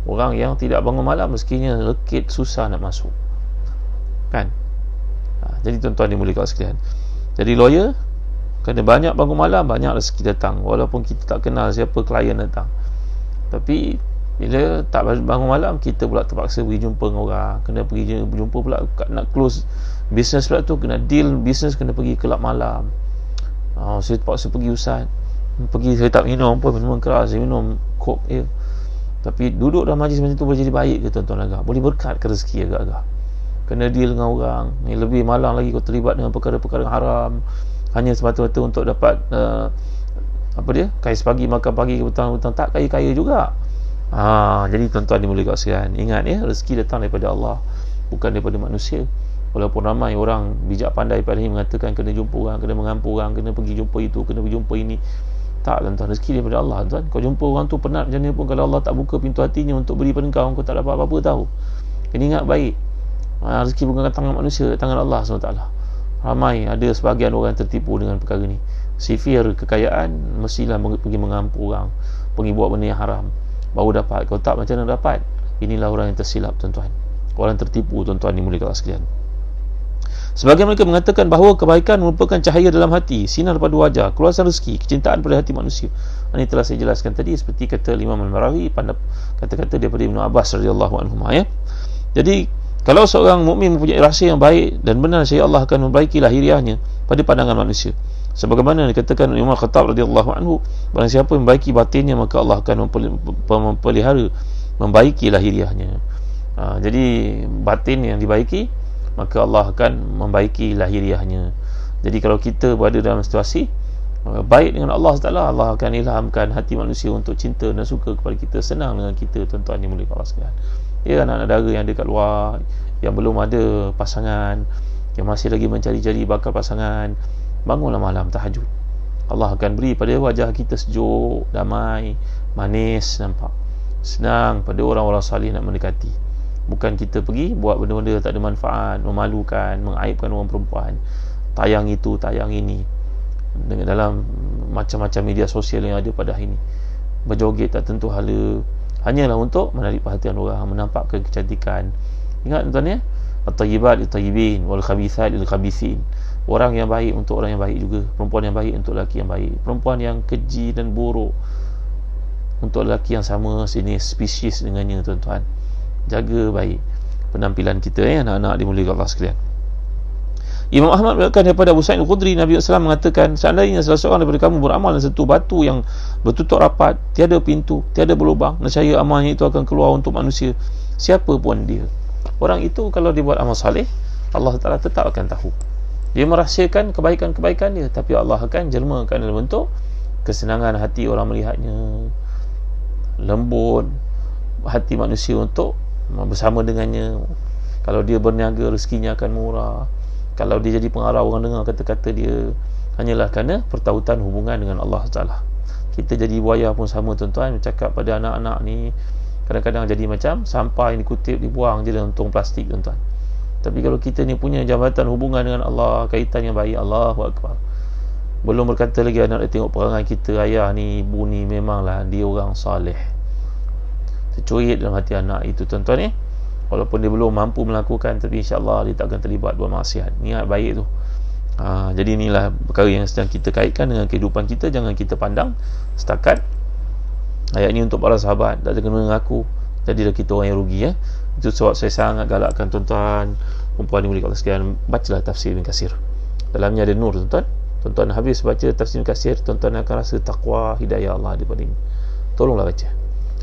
Orang yang tidak bangun malam, rezekinya lekit, susah nak masuk, kan? Jadi tuan-tuan dimuliakan sekalian, jadi lawyer kena banyak bangun malam, banyak rezeki datang, walaupun kita tak kenal siapa klien datang. Tapi bila tak bangun malam, kita pula terpaksa pergi jumpa dengan orang, kena pergi jumpa pula nak close bisnes pula tu, kena deal bisnes, kena pergi kelab malam. Saya terpaksa pergi, ustaz, pergi, saya tak minum pun minuman keras, saya minum coke je. Tapi duduk dalam majlis macam tu boleh jadi baik ke, tuan-tuan? Agak boleh berkat ke rezeki agak-agak. Kena deal dengan orang ni, lebih malang lagi kau terlibat dengan perkara-perkara haram, hanya semata-mata untuk dapat kais pagi, makan pagi, hutang-hutang, tak kaya-kaya juga. Jadi tuan-tuan dimuliakan sekalian, ingat ya, rezeki datang daripada Allah, bukan daripada manusia. Walaupun ramai orang bijak pandai pada ini mengatakan kena jumpa orang, kena mengampu orang, kena pergi jumpa itu, kena pergi jumpa ini. Tak, tuan-tuan, rezeki daripada Allah, tuan. Kau jumpa orang tu penat macam ni pun, kalau Allah tak buka pintu hatinya untuk beri pada kau tak dapat apa-apa tahu. Kena ingat baik, rezeki bukan tangan manusia, tangan Allah SWT. Ramai ada sebahagian orang tertipu dengan perkara ni. Sifir kekayaan, mestilah pergi mengampu orang, pergi buat benda yang haram baru dapat. Kalau tak, macam mana dapat? Inilah orang yang tersilap, tuan-tuan, orang tertipu, tuan-tuan dimuliakan sekalian. Sebagian mereka mengatakan bahawa kebaikan merupakan cahaya dalam hati, sinar pada wajah, keluasan rezeki, kecintaan pada hati manusia. Ini telah saya jelaskan tadi, seperti kata Imam Al-Marawi, kata-kata daripada Ibn Abbas radhiyallahu anhu, ya. Jadi kalau seorang mukmin mempunyai rahsia yang baik dan benar, saya Allah akan memperbaiki lahiriahnya pada pandangan manusia. Sebagaimana dikatakan oleh Umar Khattab radhiyallahu anhu, barang siapa yang memperbaiki batinnya, maka Allah akan memelihara, membaiki lahiriahnya. Jadi batin yang dibaiki, maka Allah akan membaiki lahiriahnya. Jadi kalau kita berada dalam situasi baik dengan Allah SWT, Allah akan ilhamkan hati manusia untuk cinta dan suka kepada kita, senang dengan kita, tuan-tuan dimuliakan Allah sekalian. Ya, anak-anak dara yang dekat luar, yang belum ada pasangan, yang masih lagi mencari-cari bakal pasangan, bangunlah malam tahajud. Allah akan beri pada wajah kita sejuk, damai, manis, nampak senang pada orang-orang salih nak mendekati. Bukan kita pergi buat benda-benda tak ada manfaat, memalukan, mengaibkan orang perempuan, tayang itu, tayang ini dengan dalam macam-macam media sosial yang ada pada hari ini, berjoget tak tentu hala, hanyalah untuk menarik perhatian orang, menampakkan kecantikan. Ingat tuan ya, at-tayyibat lit-tayyibin wal khabithat lil-khabithin. Orang yang baik untuk orang yang baik juga, perempuan yang baik untuk lelaki yang baik, perempuan yang keji dan buruk untuk lelaki yang sama jenis spesies dengannya. Tuan-tuan, jaga baik penampilan kita anak-anak dimuliakan Allah sekalian. Imam Ahmad meriwayatkan daripada Abu Sa'id Al-Khudri, Nabi SAW mengatakan, seandainya salah seorang daripada kamu beramal dan sentuh batu yang bertutup rapat, tiada pintu, tiada berlubang, nescaya amalnya itu akan keluar untuk manusia, siapa pun dia. Orang itu kalau dia buat amal saleh, Allah Ta'ala tetap akan tahu. Dia merahsiakan kebaikan-kebaikan dia, tapi Allah akan jelmakan dalam bentuk kesenangan hati orang melihatnya, lembut hati manusia untuk bersama dengannya. Kalau dia berniaga, rezekinya akan murah. Kalau dia jadi pengarah, orang dengar kata-kata dia, hanyalah kerana pertautan hubungan dengan Allah Ta'ala. Kita jadi buaya pun sama tuan-tuan, bercakap pada anak-anak ni kadang-kadang jadi macam sampah yang dikutip, dibuang je dalam tong plastik tuan-tuan. Tapi kalau kita ni punya jabatan hubungan dengan Allah, kaitan yang baik, Allahu Akbar. Belum berkata lagi anak dia tengok perangai kita, ayah ni, ibu ni memanglah dia orang saleh, tercuit dalam hati anak itu tuan-tuan ni. Walaupun dia belum mampu melakukan, tapi insya-Allah dia tak akan terlibat buat maksiat. Niat baik tu. Jadi inilah perkara yang sedang kita kaitkan dengan kehidupan kita. Jangan kita pandang setakat ayat ini untuk para sahabat, tak ada kena dengan aku, jadilah kita orang yang rugi ya. Itu sebab saya sangat galakkan tuan-tuan, perempuan dimuliakan Allah sekalian, bacalah tafsir Ibn Katsir. Dalamnya ada nur tuan-tuan. Tuan-tuan habis baca tafsir Ibn Katsir, tuan-tuan akan rasa taqwa, hidayah Allah daripada ini. Tolonglah baca.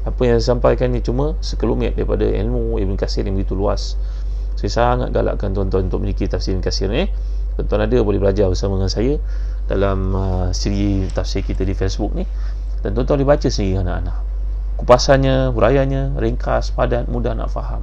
Apa yang saya sampaikan ni cuma sekelumit daripada ilmu Ibn Katsir yang begitu luas. Saya sangat galakkan tuan-tuan untuk memiliki tafsir Ibn Katsir ni. Tuan-tuan ada boleh belajar bersama dengan saya dalam siri tafsir kita di Facebook ni, dan tuan-tuan boleh baca sendiri anak-anak. Kupasannya, huraiannya ringkas, padat, mudah nak faham.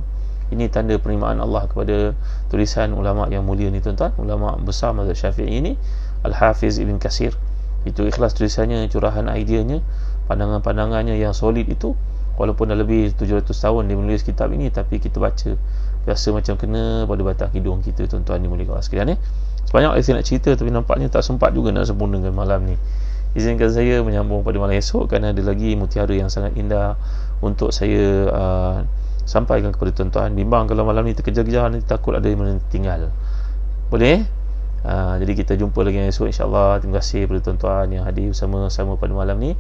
Ini tanda penerimaan Allah kepada tulisan ulama yang mulia ni tuan-tuan, ulama besar mazhab Syafi'i ini, Al-Hafiz Ibn Katsir. Itu ikhlas tulisannya, curahan ideanya, pandangan-pandangannya yang solid itu. Walaupun dah lebih 700 tahun dia menulis kitab ini, tapi kita baca biasa macam kena pada batang hidung kita tuan-tuan dimuliakan Allah sekalian. Sebanyak saya nak cerita, tapi nampaknya tak sempat juga nak sempurnakan malam ni. Izinkan saya menyambung pada malam esok, kerana ada lagi mutiara yang sangat indah untuk saya sampaikan kepada tuan-tuan. Bimbang kalau malam ni terkejar-kejar, nanti takut ada yang tinggal. Boleh? Jadi kita jumpa lagi esok insya-Allah. Terima kasih kepada tuan-tuan yang hadir bersama-sama pada malam ni.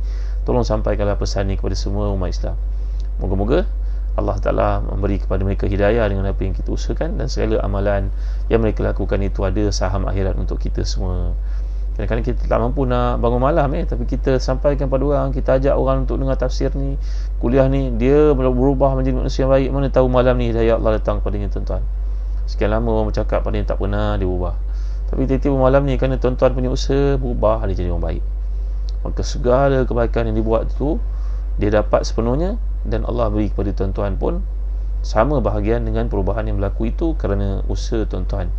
Tolong sampaikanlah pesan ni kepada semua umat Islam. Moga-moga Allah Ta'ala memberi kepada mereka hidayah dengan apa yang kita usahakan, dan segala amalan yang mereka lakukan itu ada saham akhirat untuk kita semua. Kadang-kadang kita tak mampu nak bangun malam tapi kita sampaikan pada orang, kita ajak orang untuk dengar tafsir ni, kuliah ni, dia berubah menjadi manusia yang baik. Mana tahu malam ni hidayah Allah datang kepadanya tuan-tuan. Sekian lama orang bercakap pada yang tak pernah dia berubah, tapi tiba-tiba malam ni kerana tuan-tuan punya usaha berubah, dia jadi orang baik. Maka segala kebaikan yang dibuat itu dia dapat sepenuhnya, dan Allah beri kepada tuan-tuan pun sama bahagian dengan perubahan yang berlaku itu kerana usaha tuan-tuan.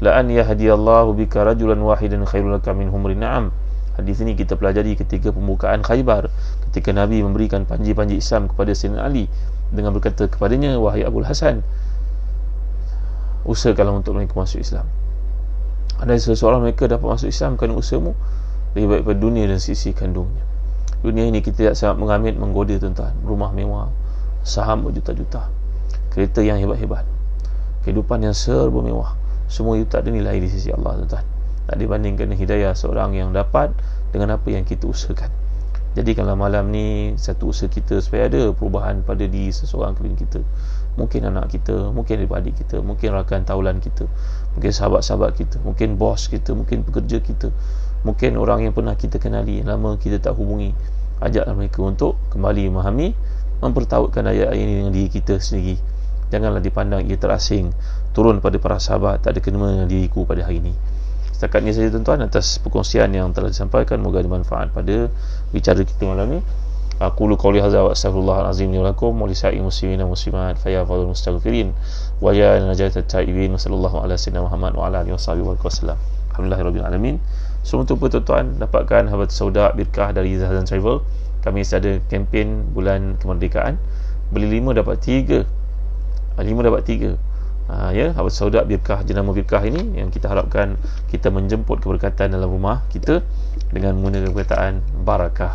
La an yahdiyallahu bika rajulan wahidan khairul laka min humrin na'am. Hadis ini kita pelajari ketika pembukaan Khaybar, ketika Nabi memberikan panji-panji Islam kepada Sayyidina Ali dengan berkata kepadanya, wahai Abul Hasan, usahakanlah untuk mereka masuk Islam. Ada seseorang mereka dapat masuk Islam kerana usahamu, lebih baik pada dunia dan sisi kandungnya. Dunia ini kita tidak sangat mengamit, menggoda tuan-tuan. Rumah mewah, saham berjuta-juta, kereta yang hebat-hebat, kehidupan yang serba mewah, semua itu tak ada nilai di sisi Allah tuan-tuan. Tak dibandingkan dengan hidayah seorang yang dapat dengan apa yang kita usahakan. Jadikanlah malam ni satu usaha kita supaya ada perubahan pada diri seseorang keliling kita. Mungkin anak kita, mungkin adik-adik kita, mungkin rakan taulan kita, mungkin sahabat-sahabat kita, mungkin bos kita, mungkin pekerja kita, mungkin orang yang pernah kita kenali, lama kita tak hubungi. Ajaklah mereka untuk kembali memahami, mempertautkan ayat-ayat ini dengan diri kita sendiri. Janganlah dipandang ia terasing, turun pada para sahabat, tak ada kena dengan diriku pada hari ini. Setakat ini saja tuan-tuan atas perkongsian yang telah disampaikan. Moga bermanfaat pada bicara kita malam ni. Aqulu qawli hadza wa astaghfirullahal azim li wa lakum wa li sa'il muslimin wa muslimat fa ya fadhil mustaghfirin wa ya najat at-taibin. Sallallahu ala sayyidina Muhammad wa ala alihi wasallam. Alhamdulillahirrabbilalamin. Sebelum tu tuan-tuan, dapatkan Habat Sauda Birkah dari Zahzan Travel. Kami ada kempen bulan kemerdekaan, beli 5 dapat 3. 5 dapat 3. Ya, Habat Sauda Birkah, jenama Birkah ini yang kita harapkan kita menjemput keberkatan dalam rumah kita dengan menggunakan perkataan barakah,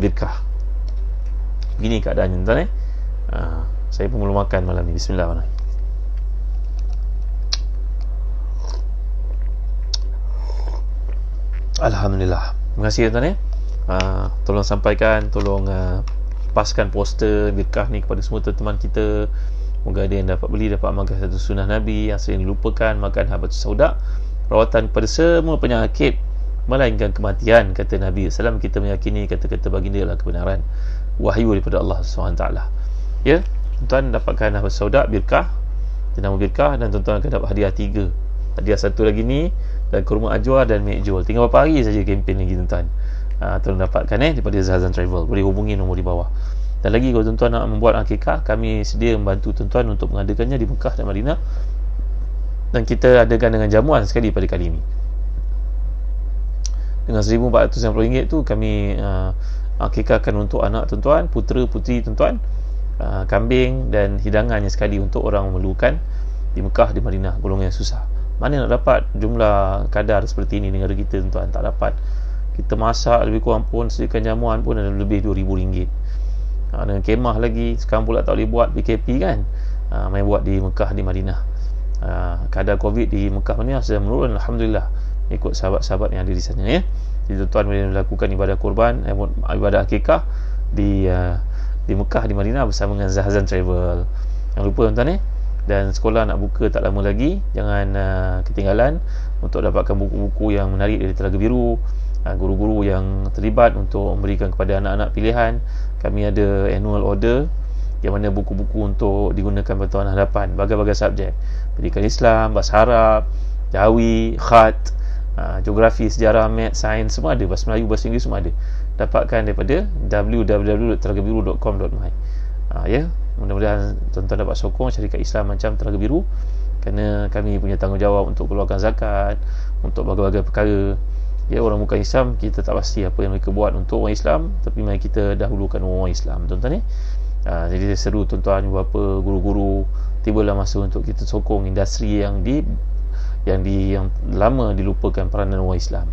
birkah. Begini keadaannya tuan. Saya pun belum makan malam ni. Bismillahirrahmanirrahim. Alhamdulillah. Terima kasih tuan. Tolong sampaikan, tolong paskan poster birkah ni kepada semua teman-teman kita. Moga ada yang dapat beli, dapat amalkan satu sunnah Nabi yang sering dilupakan, makan Habat Sauda, rawatan kepada semua penyakit melainkan kematian, kata Nabi SAW. Kita meyakini kata-kata baginda adalah kebenaran, wahyu daripada Allah SWT. Ya, tuan dapatkan Habat Sauda Birkah, jenama Birkah, dan tuan-tuan akan dapat hadiah 3. Hadiah satu lagi ni, dan kurma ajwa dan mek jol. Tinggal berapa hari saja kempen lagi tuan-tuan. Tolong dapatkan daripada Zahzan Travel. Boleh hubungi nombor di bawah. Dan lagi kalau tuan-tuan nak membuat akikah, kami sedia membantu tuan-tuan untuk mengadakannya di Mekah dan Madinah. Dan kita adakan dengan jamuan sekali pada kali ini. Dengan RM1,490 tu kami akikahkan untuk anak tuan-tuan, putera puteri tuan-tuan, kambing dan hidangannya sekali untuk orang memerlukan di Mekah di Madinah, golongan yang susah. Mana nak dapat jumlah kadar seperti ini di negara kita tuan-tuan? Tak dapat. Kita masak lebih kurang pun sediakan jamuan pun ada lebih RM2,000. Dengan kemah lagi, sekarang pula tak boleh buat PKP kan, main buat di Mekah di Madinah. Kadar COVID di Mekah Madinah sudah menurun, Alhamdulillah, ikut sahabat-sahabat yang ada di sana ya. Jadi tuan-tuan boleh melakukan ibadah kurban, ibadah akikah di Mekah di Madinah bersama dengan Zahzan Travel. Jangan lupa tuan-tuan dan sekolah nak buka tak lama lagi, jangan ketinggalan untuk dapatkan buku-buku yang menarik dari Telaga Biru, guru-guru yang terlibat untuk memberikan kepada anak-anak pilihan. Kami ada annual order yang mana buku-buku untuk digunakan pada tahun hadapan, berbagai-bagai subjek, pendidikan Islam, bahasa Arab, Jawi, khat, geografi, sejarah, math, sains, semua ada. Bahasa Melayu, bahasa Inggeris semua ada. Dapatkan daripada www.telagabiru.com.my. Ya, mudah-mudahan tuan-tuan dapat sokong syarikat Islam macam Telaga Biru, kerana kami punya tanggungjawab untuk keluarkan zakat, untuk berbagai-bagai perkara. Ya, orang bukan Islam, kita tak pasti apa yang mereka buat untuk orang Islam, tapi mari kita dahulukan orang Islam tuan-tuan jadi saya seru tuan-tuan, bapa, guru-guru, tibalah masa untuk kita sokong industri yang lama dilupakan peranan orang Islam.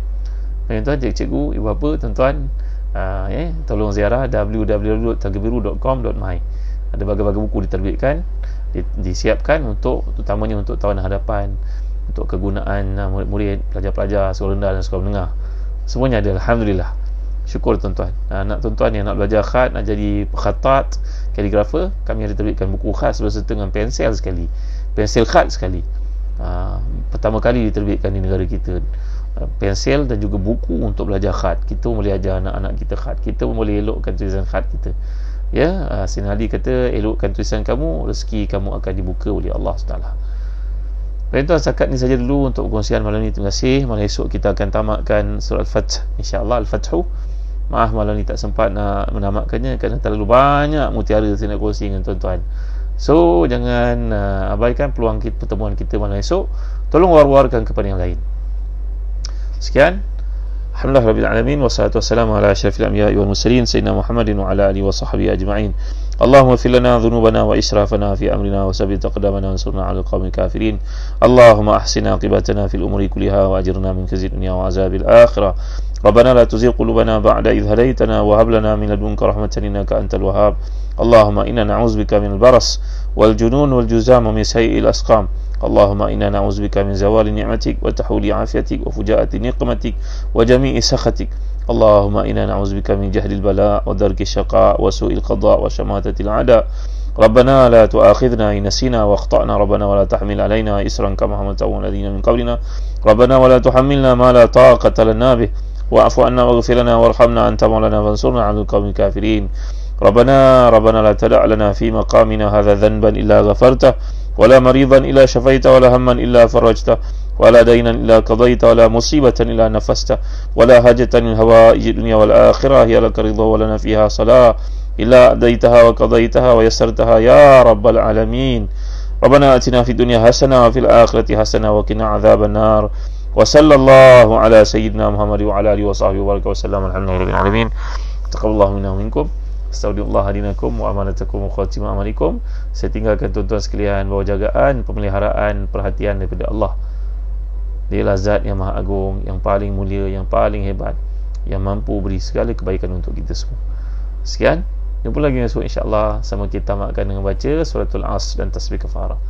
Tuan-tuan, cikgu, ibu bapa, tuan-tuan, tolong ziarah www.telagabiru.com.my. Ada berbagai-bagai buku diterbitkan, disiapkan untuk, terutamanya untuk tahun hadapan, untuk kegunaan murid-murid, pelajar-pelajar sekolah rendah dan sekolah menengah. Semuanya ada, Alhamdulillah. Syukur tuan-tuan. Nak tuan-tuan yang nak belajar khat, nak jadi khatat, kaligrafer, kami ada terbitkan buku khat berserta dengan pensel sekali, pensel khat sekali. Pertama kali diterbitkan di negara kita, pensel dan juga buku untuk belajar khat. Kita boleh ajar anak-anak kita khat, kita pun boleh elokkan tulisan khat kita. Ya, Sayyidina Ali kata, elokkan tulisan kamu, rezeki kamu akan dibuka oleh Allah SWT. Baik tuan, setakat ni saja dulu untuk perkongsian malam ni. Terima kasih. Malam esok kita akan tamatkan surah Al-Fath, insya-Allah, Al-Fathu. Maaf malam ni tak sempat nak menamatkannya kerana terlalu banyak mutiara saya nak kongsi dengan tuan-tuan. So jangan abaikan peluang pertemuan kita malam esok. Tolong war-warkan kepada yang lain. Sekian. Alhamdulillah rabbil alamin, wassalatu wassalamu ala asyrafil anbiya'i wal mursalin sayyidina Muhammadin wa ala alihi wa sahbihi ajma'in. Allahumma ighfir lana dhunubana wa israfana fi amrina wa sabbit aqdamana wa ansurna 'alal qaumil kafirin. Allahumma ahsin 'aqibatana fil umuri kulliha wa ajirna min khizyid dunya wa 'adzabil akhirah. Rabbana la tuzigh qulubana ba'da idh hadaytana wa hab lana min ladunka rahmatan innaka antal wahhab. Allahumma inna na'udzubika minal baras wal junun wal juzam wa min sayyi'il asqam. اللهم إنا نعوذ بك من زوال نعمتك وتحول عافيتك وفجاءة نقمتك وجميع سخطك. اللهم إنا نعوذ بك من جهل البلاء ودرك الشقاء وسوء القضاء وشماتة الأعداء. ربنا لا تؤاخذنا إن نسينا وأخطأنا. ربنا ولا تحمل علينا إصرا كما حملته على الذين من قبلنا. ربنا ولا تحملنا ما لا طاقة لنا به واعف عنا واغفر لنا وارحمنا أنت مولانا فانصرنا على القوم الكافرين. ربنا لا تدع لنا في مقامنا هذا ذنبا إلا غفرته ولا مريضا إلا شفيته ولا هما إلا فرجته ولا دينا إلا قضيته ولا مصيبة إلا نفسته ولا حاجة من هوائج الدنيا والآخرة هي لك رضا ولنا فيها صلاة إلا أديتها وقضيتها ويسرتها يا رب العالمين. ربنا آتنا في الدنيا حسنة وفي الآخرة حسنة وقنا عذاب النار. Wa sallallahu ala sayyidina Muhammad wa ala alihi wa sahbihi wa baraka wa sallam. Alhamdulillahirabbil alamin. Taqabbalallahu minna wa minkum. Astagfirullah dinakum wa amanatakum wa khatimah amalikum. Saya tinggalkan tuan-tuan sekalian bahawa jagaan, pemeliharaan, perhatian daripada Allah. Dialah zat yang maha agung, yang paling mulia, yang paling hebat, yang mampu beri segala kebaikan untuk kita semua. Sekian, jumpa lagi besok insya-Allah. Sama kita tamatkan dengan baca suratul Asr dan tasbih kafarah.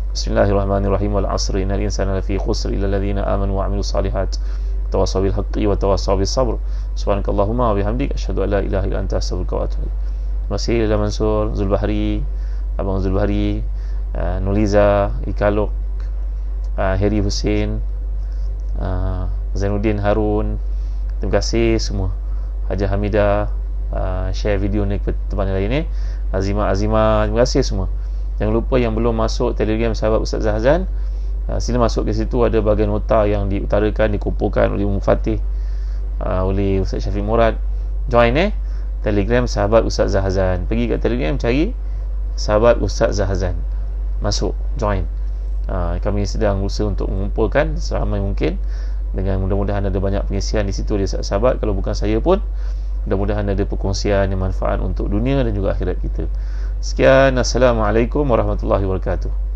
Bismillahirrahmanirrahim. Wal 'asri innal insana lafi khusr illa alladhina amanu wa 'amilus salihat tawassaw bil haqqi wa tawassaw bis sabr. Subhanakallahumma wa bihamdika asyhadu an la ilaha illa anta astaghfiruka wa atubu ilaik. Masih Lila Mansur, Zulbahri, Abang Zulbahri, Nuliza, Ikalok, Heri Hussein, Zainuddin Harun. Terima kasih semua. Haja Hamidah, share video ni kepada teman lain ni. Azimah, terima kasih semua. Jangan lupa yang belum masuk Telegram sahabat Ustaz Zahazan, sila masuk ke situ. Ada bahagian nota yang diutarakan, dikumpulkan oleh Mufatih, oleh Ustaz Syafiq Murad. Join Telegram sahabat Ustaz Zahazan. Pergi kat Telegram, cari sahabat Ustaz Zahazan, masuk, join. Kami sedang berusaha untuk mengumpulkan seramai mungkin, dengan mudah-mudahan ada banyak pengisian di situ dari sahabat. Kalau bukan saya pun, mudah-mudahan ada perkongsian yang manfaat untuk dunia dan juga akhirat kita. Sekian, Assalamualaikum warahmatullahi wabarakatuh.